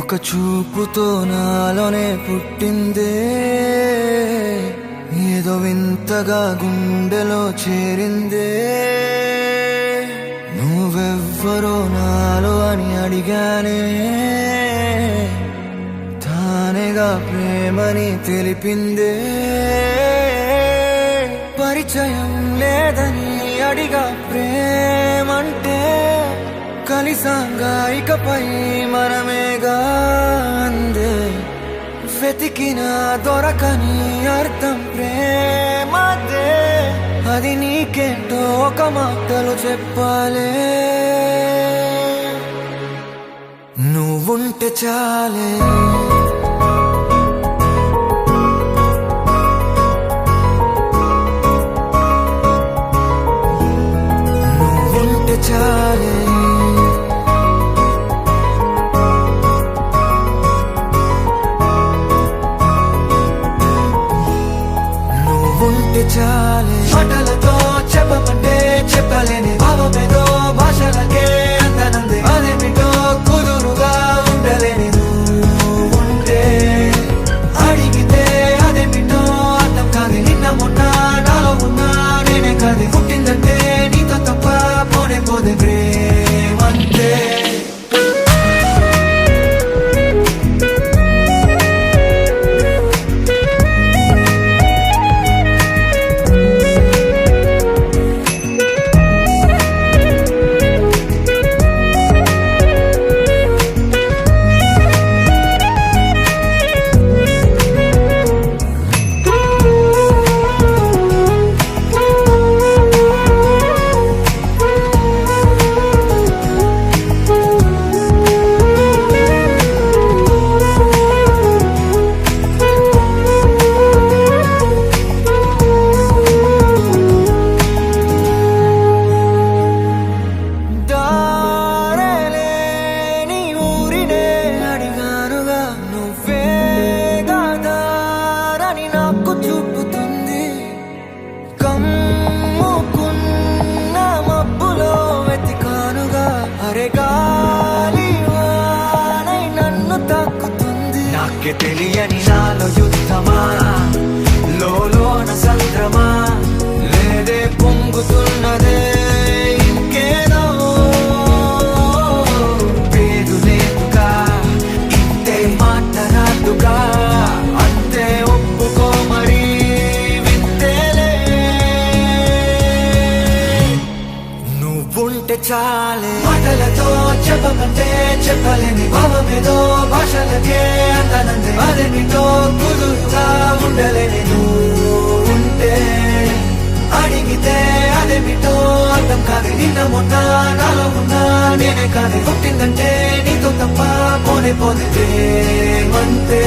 ఒక చూపుతో నాలోనే పుట్టిందే, ఏదో వింతగా గుండెలో చేరిందే. నువ్వెవ్వరో నాలో అని అడిగానే, తానేగా ప్రేమని తెలిపిందే. పరిచయం లేదని అడిగా ప్రేమంటే, కలిసాంగా ఇకపై మనమేగా అందే. వెతికిన దొరకని అర్థం ప్రేమదే, అది నీకేంటో ఒక మాటలో చెప్పాలే. నువ్వుంటే చాలే, నువ్వుంటే చాలే. నువ్వుంటే చాలే, మాటలతో చెప్పమంటే చెప్పలేని భావమేదో భాషలకే అందనందే. అదేమిటో కుదురుగా ఉండలేని నువ్వుంటే, అడిగితే అదేమిటో అర్థం కాదు. నిన్న మొన్న నాలో ఉన్నా నేనే కాదు. పుట్టిందంటే నీతో తప్ప పోనే పోదే ప్రేమంతే. నాకే తెలియని నాలో యుద్ధమా, లోన సంద్రమా, లేదే పొంగుతున్నదే ఇంకేదో. పేరు లేదుగా, ఇంతే మాట్లాడుగా, అంతే ఒప్పుకో మరి వింతేలే. నువ్వుంటే చాలే, మాటలతో చెప్పమంటే చెప్పలేని భావమేదో భాషలకే అందనందే. అదేమిటో కుదురుగా ఉండలేని నువ్వుంటే, అడిగితే అదేమిటో అర్థం కాదు. నిన్న మొన్న నాలో ఉన్నా నేనే కాదు. పుట్టిందంటే నీతో తప్ప పోనే పోదే ప్రేమంతే.